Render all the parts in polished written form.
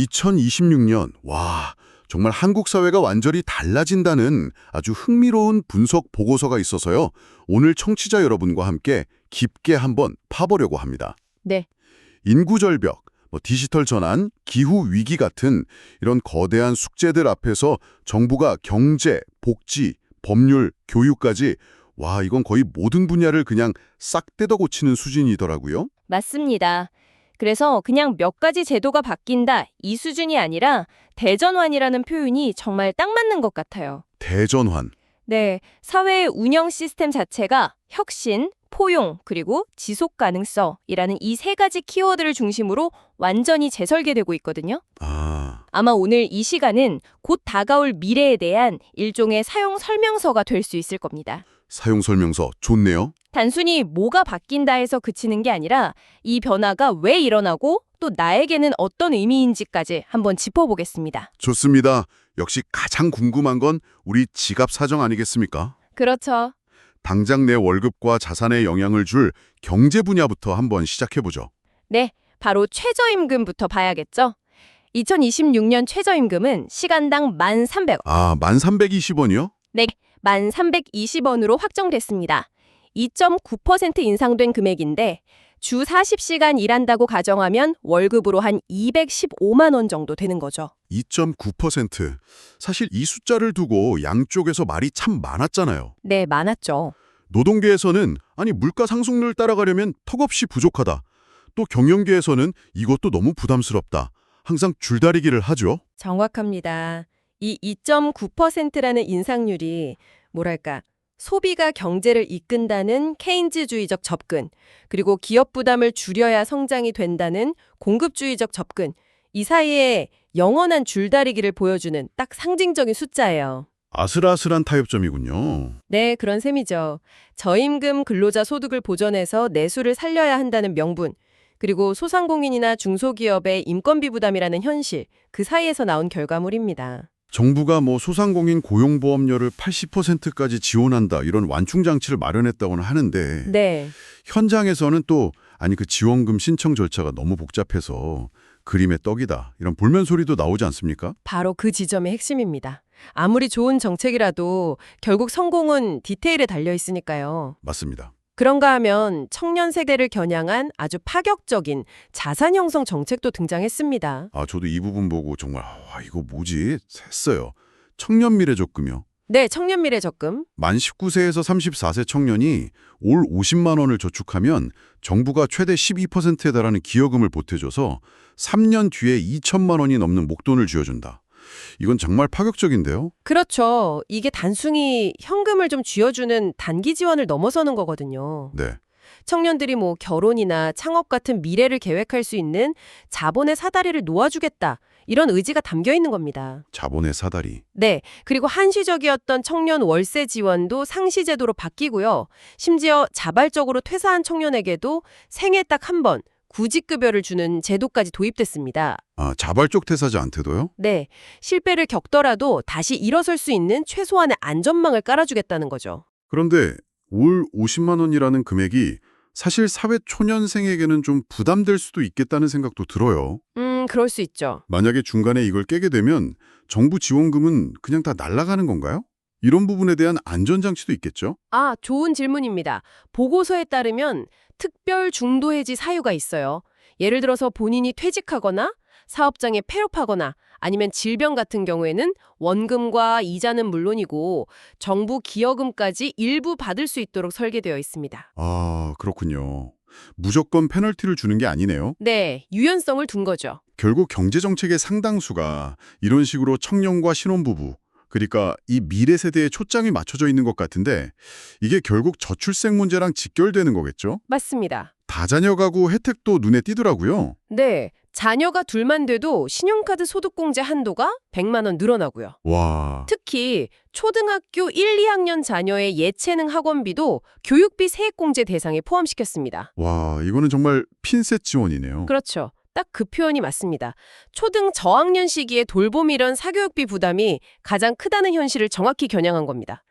2026년, 와, 정말 한국 사회가 완전히 달라진다는 아주 흥미로운 분석 보고서가 있어서요. 오늘 청취자 여러분과 함께 깊게 한번 파보려고 합니다. 네, 인구 절벽, 디지털 전환, 기후 위기 같은 이런 거대한 숙제들 앞에서 정부가 경제, 복지, 법률, 교육까지 와, 이건 거의 모든 분야를 그냥 싹 뜯어 고치는 수준이더라고요. 맞습니다. 그래서 그냥 몇 가지 제도가 바뀐다 이 수준이 아니라 대전환이라는 표현이 정말 딱 맞는 것 같아요. 대전환. 네, 사회의 운영 시스템 자체가 혁신, 포용, 그리고 지속 가능성이라는 이 세 가지 키워드를 중심으로 완전히 재설계되고 있거든요. 아마 오늘 이 시간은 곧 다가올 미래에 대한 일종의 사용 설명서가 될 수 있을 겁니다. 사용 설명서 좋네요. 단순히 뭐가 바뀐다 해서 그치는 게 아니라 이 변화가 왜 일어나고 또 나에게는 어떤 의미인지까지 한번 짚어보겠습니다. 좋습니다. 역시 가장 궁금한 건 우리 지갑 사정 아니겠습니까? 그렇죠. 당장 내 월급과 자산에 영향을 줄 경제 분야부터 한번 시작해보죠. 네, 바로 최저임금부터 봐야겠죠. 2026년 최저임금은 시간당 1,300원, 1,320원이요? 네, 1,320원으로 확정됐습니다. 2.9% 인상된 금액인데 주 40시간 일한다고 가정하면 월급으로 한 215만 원 정도 되는 거죠. 2.9%. 사실 이 숫자를 두고 양쪽에서 말이 참 많았잖아요. 네, 많았죠. 노동계에서는 아니 물가 상승률 따라가려면 턱없이 부족하다. 또 경영계에서는 이것도 너무 부담스럽다. 항상 줄다리기를 하죠. 정확합니다. 이 2.9%라는 인상률이 뭐랄까 소비가 경제를 이끈다는 케인즈주의적 접근, 그리고 기업 부담을 줄여야 성장이 된다는 공급주의적 접근, 이 사이에 영원한 줄다리기를 보여주는 딱 상징적인 숫자예요. 아슬아슬한 타협점이군요. 네, 그런 셈이죠. 저임금 근로자 소득을 보전해서 내수를 살려야 한다는 명분, 그리고 소상공인이나 중소기업의 인건비 부담이라는 현실, 그 사이에서 나온 결과물입니다. 정부가 소상공인 고용보험료를 80%까지 지원한다 이런 완충장치를 마련했다고는 하는데 네. 현장에서는 또 아니 그 지원금 신청 절차가 너무 복잡해서 그림의 떡이다 이런 볼멘 소리도 나오지 않습니까? 바로 그 지점의 핵심입니다. 아무리 좋은 정책이라도 결국 성공은 디테일에 달려 있으니까요. 맞습니다. 그런가 하면 청년 세대를 겨냥한 아주 파격적인 자산 형성 정책도 등장했습니다. 저도 이 부분 보고 정말 이거 뭐지? 했어요. 청년 미래 적금이요. 네, 청년 미래 적금. 만 19세에서 34세 청년이 올 50만 원을 저축하면 정부가 최대 12%에 달하는 기여금을 보태줘서 3년 뒤에 2천만 원이 넘는 목돈을 쥐어준다. 이건 정말 파격적인데요? 그렇죠. 이게 단순히 현금을 좀 쥐어주는 단기 지원을 넘어서는 거거든요. 네. 청년들이 결혼이나 창업 같은 미래를 계획할 수 있는 자본의 사다리를 놓아주겠다. 이런 의지가 담겨 있는 겁니다. 자본의 사다리. 네. 그리고 한시적이었던 청년 월세 지원도 상시제도로 바뀌고요. 심지어 자발적으로 퇴사한 청년에게도 생애 딱 한 번 구직급여를 주는 제도까지 도입됐습니다. 자발적 퇴사자 한테도요? 네. 실패를 겪더라도 다시 일어설 수 있는 최소한의 안전망을 깔아주겠다는 거죠. 그런데 올 50만 원이라는 금액이 사실 사회 초년생에게는 좀 부담될 수도 있겠다는 생각도 들어요. 그럴 수 있죠. 만약에 중간에 이걸 깨게 되면 정부 지원금은 그냥 다 날아가는 건가요? 이런 부분에 대한 안전장치도 있겠죠? 좋은 질문입니다. 보고서에 따르면 특별 중도해지 사유가 있어요. 예를 들어서 본인이 퇴직하거나 사업장에 폐업하거나 아니면 질병 같은 경우에는 원금과 이자는 물론이고 정부 기여금까지 일부 받을 수 있도록 설계되어 있습니다. 그렇군요. 무조건 페널티를 주는 게 아니네요. 네, 유연성을 둔 거죠. 결국 경제정책의 상당수가 이런 식으로 청년과 신혼부부, 그러니까 이 미래 세대에 초점이 맞춰져 있는 것 같은데 이게 결국 저출생 문제랑 직결되는 거겠죠? 맞습니다. 다자녀 가구 혜택도 눈에 띄더라고요. 네, 자녀가 둘만 돼도 신용카드 소득공제 한도가 100만 원 늘어나고요. 와, 특히 초등학교 1, 2학년 자녀의 예체능 학원비도 교육비 세액공제 대상에 포함시켰습니다. 이거는 정말 핀셋 지원이네요. 그렇죠. 딱 그 표현이 맞습니다. 초등 저학년 시기에 돌봄 이런 사교육비 부담이 가장 크다는 현실을 정확히 겨냥한 겁니다.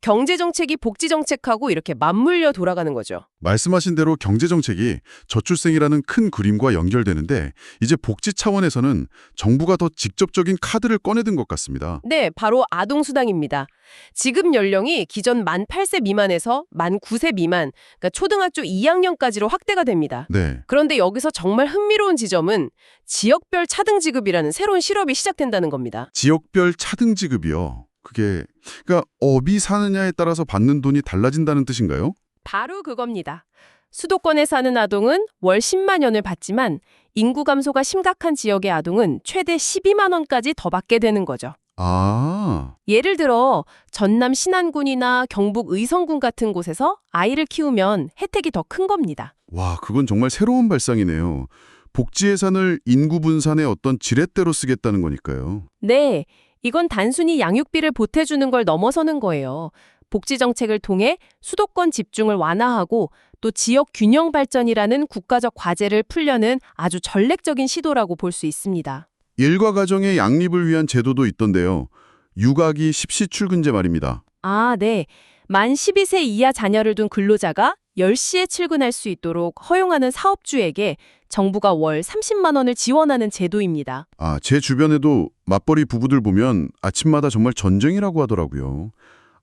경제정책이 복지정책하고 이렇게 맞물려 돌아가는 거죠. 말씀하신 대로 경제정책이 저출생이라는 큰 그림과 연결되는데 이제 복지 차원에서는 정부가 더 직접적인 카드를 꺼내든 것 같습니다. 네, 바로 아동수당입니다. 지급 연령이 기존 만 8세 미만에서 만 9세 미만, 그러니까 초등학교 2학년까지로 확대가 됩니다. 네. 그런데 여기서 정말 흥미로운 지점은 지역별 차등 지급이라는 새로운 실업이 시작된다는 겁니다. 지역별 차등 지급이요. 그러니까 어디 사느냐에 따라서 받는 돈이 달라진다는 뜻인가요? 바로 그겁니다. 수도권에 사는 아동은 월 10만 원을 받지만 인구 감소가 심각한 지역의 아동은 최대 12만 원까지 더 받게 되는 거죠. 아, 예를 들어 전남 신안군이나 경북 의성군 같은 곳에서 아이를 키우면 혜택이 더 큰 겁니다. 와, 그건 정말 새로운 발상이네요. 복지 예산을 인구 분산의 어떤 지렛대로 쓰겠다는 거니까요. 네, 이건 단순히 양육비를 보태주는 걸 넘어서는 거예요. 복지 정책을 통해 수도권 집중을 완화하고 또 지역 균형 발전이라는 국가적 과제를 풀려는 아주 전략적인 시도라고 볼 수 있습니다. 일과 가정의 양립을 위한 제도도 있던데요. 육아기 십시출근제 말입니다. 아, 네. 만 12세 이하 자녀를 둔 근로자가 10시에 출근할 수 있도록 허용하는 사업주에게 정부가 월 30만 원을 지원하는 제도입니다. 아, 제 주변에도 맞벌이 부부들 보면 아침마다 정말 전쟁이라고 하더라고요.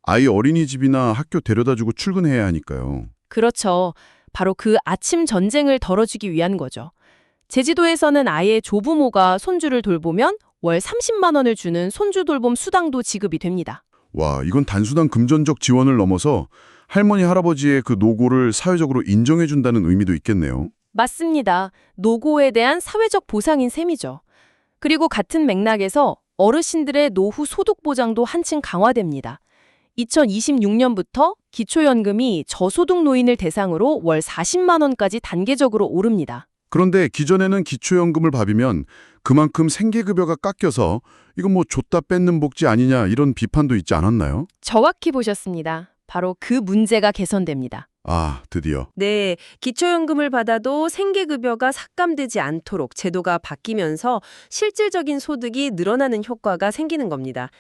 아이 어린이집이나 학교 데려다주고 출근해야 하니까요. 그렇죠. 바로 그 아침 전쟁을 덜어주기 위한 거죠. 제주도에서는 아예 조부모가 손주를 돌보면 월 30만 원을 주는 손주 돌봄 수당도 지급이 됩니다. 와, 이건 단순한 금전적 지원을 넘어서 할머니, 할아버지의 그 노고를 사회적으로 인정해준다는 의미도 있겠네요. 맞습니다. 노고에 대한 사회적 보상인 셈이죠. 그리고 같은 맥락에서 어르신들의 노후 소득 보장도 한층 강화됩니다. 2026년부터 기초연금이 저소득 노인을 대상으로 월 40만 원까지 단계적으로 오릅니다. 그런데 기존에는 기초연금을 받으면 그만큼 생계급여가 깎여서 이건 뭐 줬다 뺏는 복지 아니냐 이런 비판도 있지 않았나요? 정확히 보셨습니다. 바로 그 문제가 개선됩니다. 아, 드디어. 네, 기초연금을 받아도 생계급여가 삭감되지 않도록 제도가 바뀌면서 실질적인 소득이 늘어나는 효과가 생기는 겁니다.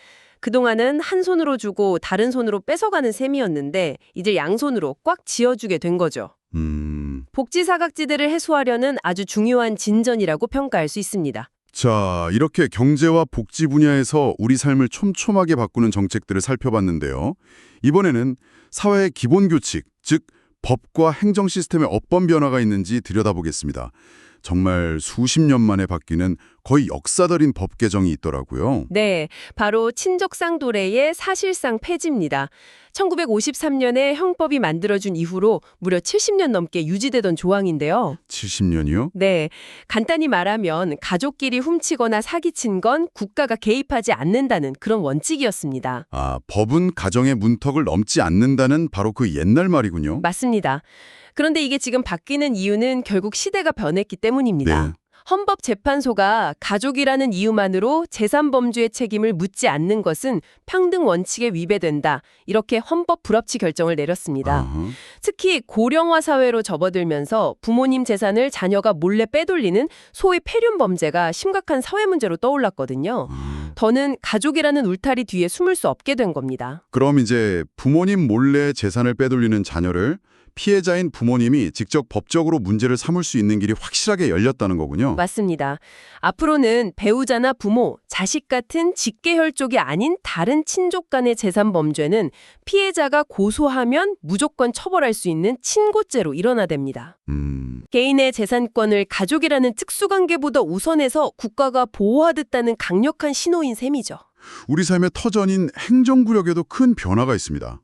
그동안은 한 손으로 주고 다른 손으로 뺏어가는 셈이었는데 이제 양손으로 꽉 쥐어주게 된 거죠. 복지 사각지대를 해소하려는 아주 중요한 진전이라고 평가할 수 있습니다. 자, 이렇게 경제와 복지 분야에서 우리 삶을 촘촘하게 바꾸는 정책들을 살펴봤는데요. 이번에는 사회의 기본 규칙, 즉 법과 행정 시스템에 어떤 변화가 있는지 들여다보겠습니다. 정말 수십 년 만에 바뀌는 거의 역사들인 법 개정이 있더라고요. 네, 바로 친족상도례의 사실상 폐지입니다. 1953년에 형법이 만들어진 이후로 무려 70년 넘게 유지되던 조항인데요. 70년이요? 네, 간단히 말하면 가족끼리 훔치거나 사기친 건 국가가 개입하지 않는다는 그런 원칙이었습니다. 아, 법은 가정의 문턱을 넘지 않는다는 바로 그 옛날 말이군요. 맞습니다. 그런데 이게 지금 바뀌는 이유는 결국 시대가 변했기 때문입니다. 네. 헌법재판소가 가족이라는 이유만으로 재산범주의 책임을 묻지 않는 것은 평등 원칙에 위배된다. 이렇게 헌법 불합치 결정을 내렸습니다. 아하. 특히 고령화 사회로 접어들면서 부모님 재산을 자녀가 몰래 빼돌리는 소위 폐륜 범죄가 심각한 사회 문제로 떠올랐거든요. 더는 가족이라는 울타리 뒤에 숨을 수 없게 된 겁니다. 그럼 이제 부모님 몰래 재산을 빼돌리는 자녀를 피해자인 부모님이 직접 법적으로 문제를 삼을 수 있는 길이 확실하게 열렸다는 거군요. 맞습니다. 앞으로는 배우자나 부모, 자식 같은 직계혈족이 아닌 다른 친족 간의 재산 범죄는 피해자가 고소하면 무조건 처벌할 수 있는 친고죄로 일어나됩니다. 개인의 재산권을 가족이라는 특수관계보다 우선해서 국가가 보호하듯다는 강력한 신호인 셈이죠. 우리 삶의 터전인 행정구역에도 큰 변화가 있습니다.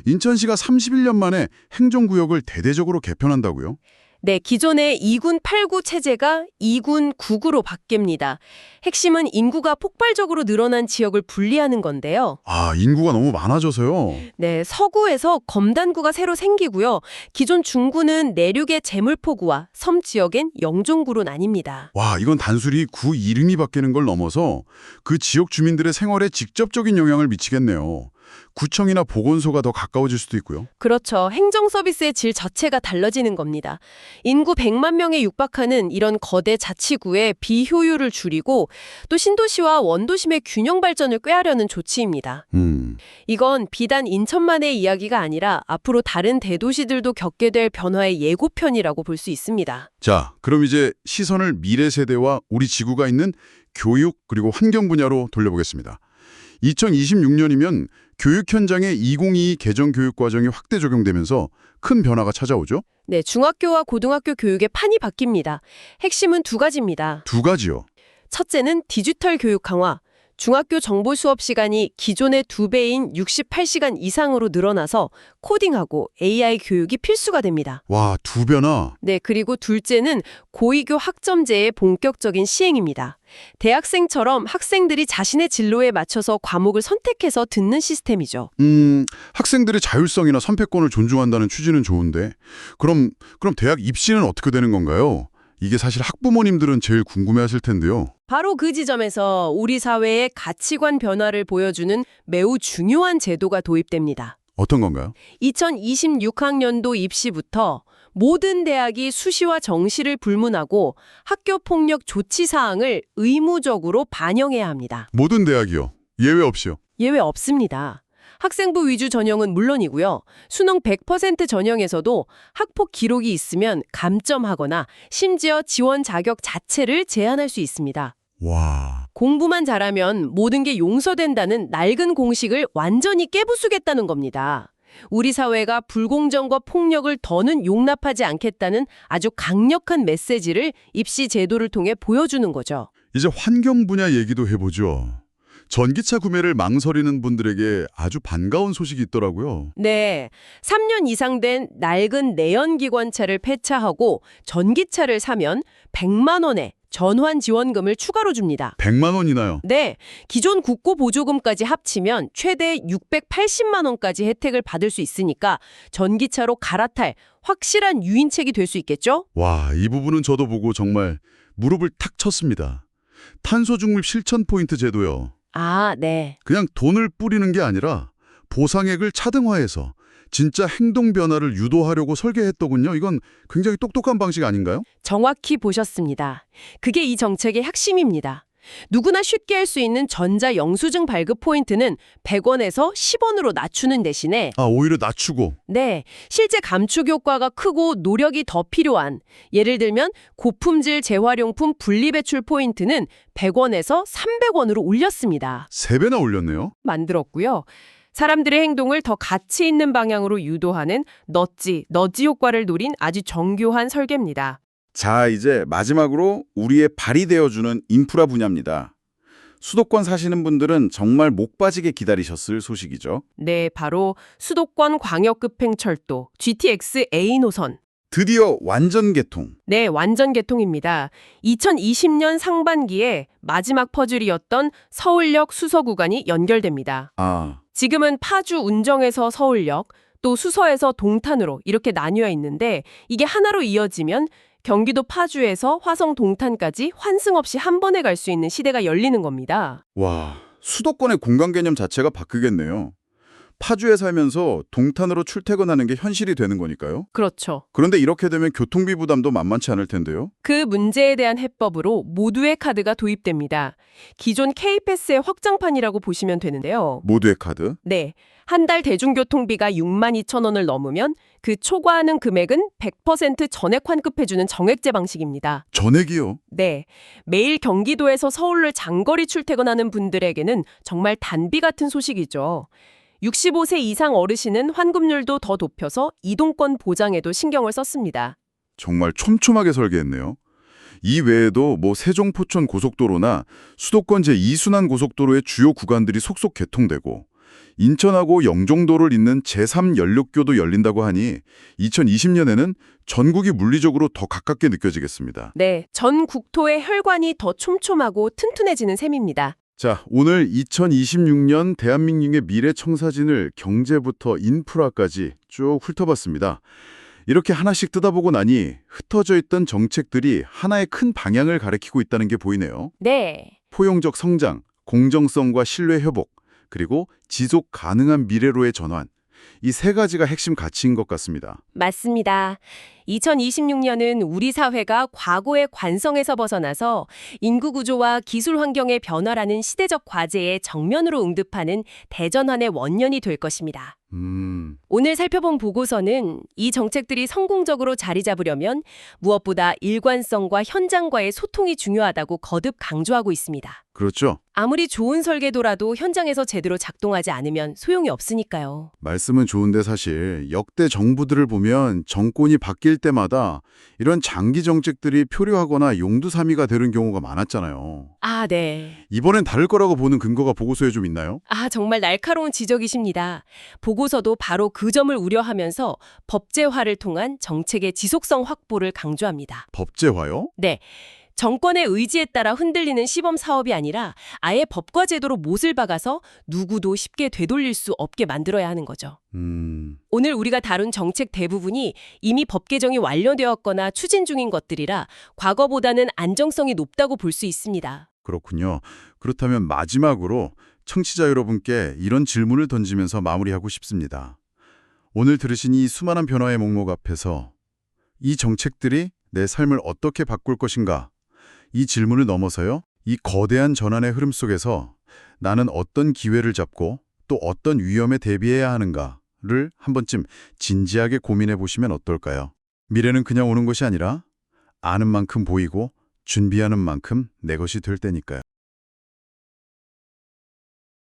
인천시가 31년 만에 행정구역을 대대적으로 개편한다고요? 네, 기존의 2군 8구 체제가 2군 9구로 바뀝니다. 핵심은 인구가 폭발적으로 늘어난 지역을 분리하는 건데요. 아, 인구가 너무 많아져서요. 네, 서구에서 검단구가 새로 생기고요. 기존 중구는 내륙의 제물포구와 섬 지역엔 영종구로 나뉩니다. 와, 이건 단순히 구 이름이 바뀌는 걸 넘어서 그 지역 주민들의 생활에 직접적인 영향을 미치겠네요. 구청이나 보건소가 더 가까워질 수도 있고요. 그렇죠. 행정 서비스의 질 자체가 달라지는 겁니다. 인구 100만 명에 육박하는 이런 거대 자치구의 비효율을 줄이고 또 신도시와 원도심의 균형 발전을 꾀하려는 조치입니다. 이건 비단 인천만의 이야기가 아니라 앞으로 다른 대도시들도 겪게 될 변화의 예고편이라고 볼 수 있습니다. 자, 그럼 이제 시선을 미래 세대와 우리 지구가 있는 교육 그리고 환경 분야로 돌려보겠습니다. 2026년이면 교육 현장에 2022 개정 교육 과정이 확대 적용되면서 큰 변화가 찾아오죠? 네, 중학교와 고등학교 교육의 판이 바뀝니다. 핵심은 두 가지입니다. 두 가지요. 첫째는 디지털 교육 강화. 중학교 정보 수업 시간이 기존의 2배인 68시간 이상으로 늘어나서 코딩하고 AI 교육이 필수가 됩니다. 와, 두 배나. 네, 그리고 둘째는 고의교 학점제의 본격적인 시행입니다. 대학생처럼 학생들이 자신의 진로에 맞춰서 과목을 선택해서 듣는 시스템이죠. 학생들의 자율성이나 선택권을 존중한다는 취지는 좋은데 그럼 대학 입시는 어떻게 되는 건가요? 이게 사실 학부모님들은 제일 궁금해하실 텐데요. 바로 그 지점에서 우리 사회의 가치관 변화를 보여주는 매우 중요한 제도가 도입됩니다. 어떤 건가요? 2026학년도 입시부터 모든 대학이 수시와 정시를 불문하고 학교 폭력 조치 사항을 의무적으로 반영해야 합니다. 모든 대학이요. 예외 없이요. 예외 없습니다. 학생부 위주 전형은 물론이고요. 수능 100% 전형에서도 학폭 기록이 있으면 감점하거나 심지어 지원 자격 자체를 제한할 수 있습니다. 와. 공부만 잘하면 모든 게 용서된다는 낡은 공식을 완전히 깨부수겠다는 겁니다. 우리 사회가 불공정과 폭력을 더는 용납하지 않겠다는 아주 강력한 메시지를 입시 제도를 통해 보여주는 거죠. 이제 환경 분야 얘기도 해보죠. 전기차 구매를 망설이는 분들에게 아주 반가운 소식이 있더라고요. 네, 3년 이상 된 낡은 내연기관차를 폐차하고 전기차를 사면 100만 원의 전환 지원금을 추가로 줍니다. 100만 원이나요? 네, 기존 국고 보조금까지 합치면 최대 680만 원까지 혜택을 받을 수 있으니까 전기차로 갈아탈 확실한 유인책이 될 수 있겠죠? 와, 이 부분은 저도 보고 정말 무릎을 탁 쳤습니다. 탄소 중립 실천 포인트 제도요. 아, 네. 그냥 돈을 뿌리는 게 아니라 보상액을 차등화해서 진짜 행동 변화를 유도하려고 설계했더군요. 이건 굉장히 똑똑한 방식 아닌가요? 정확히 보셨습니다. 그게 이 정책의 핵심입니다. 누구나 쉽게 할 수 있는 전자 영수증 발급 포인트는 100원에서 10원으로 낮추는 대신에 오히려 낮추고. 네, 실제 감축 효과가 크고 노력이 더 필요한 예를 들면 고품질 재활용품 분리배출 포인트는 100원에서 300원으로 올렸습니다. 3배나 올렸네요. 만들었고요. 사람들의 행동을 더 가치 있는 방향으로 유도하는 너지 효과를 노린 아주 정교한 설계입니다. 자, 이제 마지막으로 우리의 발이 되어주는 인프라 분야입니다. 수도권 사시는 분들은 정말 목 빠지게 기다리셨을 소식이죠. 네, 바로 수도권 광역급행철도 GTX A 노선. 드디어 완전 개통. 네, 완전 개통입니다. 2020년 상반기에 마지막 퍼즐이었던 서울역 수서 구간이 연결됩니다. 지금은 파주 운정에서 서울역, 또 수서에서 동탄으로 이렇게 나뉘어 있는데 이게 하나로 이어지면 경기도 파주에서 화성 동탄까지 환승 없이 한 번에 갈 수 있는 시대가 열리는 겁니다. 와, 수도권의 공간 개념 자체가 바뀌겠네요. 파주에 살면서 동탄으로 출퇴근하는 게 현실이 되는 거니까요. 그렇죠. 그런데 이렇게 되면 교통비 부담도 만만치 않을 텐데요. 그 문제에 대한 해법으로 모두의 카드가 도입됩니다. 기존 K패스의 확장판이라고 보시면 되는데요. 모두의 카드. 네, 한 달 대중교통비가 62,000원을 넘으면 그 초과하는 금액은 100% 전액 환급해주는 정액제 방식입니다. 전액이요? 네, 매일 경기도에서 서울을 장거리 출퇴근하는 분들에게는 정말 단비 같은 소식이죠. 65세 이상 어르신은 환급률도 더 높여서 이동권 보장에도 신경을 썼습니다. 정말 촘촘하게 설계했네요. 이 외에도 세종 포천 고속도로나 수도권 제2순환 고속도로의 주요 구간들이 속속 개통되고 인천하고 영종도를 잇는 제3 연륙교도 열린다고 하니 2020년에는 전국이 물리적으로 더 가깝게 느껴지겠습니다. 네, 전 국토의 혈관이 더 촘촘하고 튼튼해지는 셈입니다. 자, 오늘 2026년 대한민국의 미래 청사진을 경제부터 인프라까지 쭉 훑어봤습니다. 이렇게 하나씩 뜯어보고 나니 흩어져 있던 정책들이 하나의 큰 방향을 가리키고 있다는 게 보이네요. 네. 포용적 성장, 공정성과 신뢰 회복, 그리고 지속 가능한 미래로의 전환. 이 세 가지가 핵심 가치인 것 같습니다. 맞습니다. 2026년은 우리 사회가 과거의 관성에서 벗어나서 인구 구조와 기술 환경의 변화라는 시대적 과제에 정면으로 응답하는 대전환의 원년이 될 것입니다. 오늘 살펴본 보고서는 이 정책들이 성공적으로 자리 잡으려면 무엇보다 일관성과 현장과의 소통이 중요하다고 거듭 강조하고 있습니다. 그렇죠. 아무리 좋은 설계도라도 현장에서 제대로 작동하지 않으면 소용이 없으니까요. 말씀은 좋은데 사실 역대 정부들을 보면 정권이 바뀔 때마다 이런 장기 정책들이 표류하거나 용두사미가 되는 경우가 많았잖아요. 아, 네. 이번엔 다를 거라고 보는 근거가 보고서에 좀 있나요? 아, 정말 날카로운 지적이십니다. 보고서도 바로 그 점을 우려하면서 법제화를 통한 정책의 지속성 확보를 강조합니다. 법제화요? 네. 정권의 의지에 따라 흔들리는 시범 사업이 아니라 아예 법과 제도로 못을 박아서 누구도 쉽게 되돌릴 수 없게 만들어야 하는 거죠. 오늘 우리가 다룬 정책 대부분이 이미 법 개정이 완료되었거나 추진 중인 것들이라 과거보다는 안정성이 높다고 볼 수 있습니다. 그렇군요. 그렇다면 마지막으로 청취자 여러분께 이런 질문을 던지면서 마무리하고 싶습니다. 오늘 들으신 이 수많은 변화의 목록 앞에서 이 정책들이 내 삶을 어떻게 바꿀 것인가? 이 질문을 넘어서요. 이 거대한 전환의 흐름 속에서 나는 어떤 기회를 잡고 또 어떤 위험에 대비해야 하는가를 한 번쯤 진지하게 고민해 보시면 어떨까요? 미래는 그냥 오는 것이 아니라 아는 만큼 보이고 준비하는 만큼 내 것이 될 때니까요.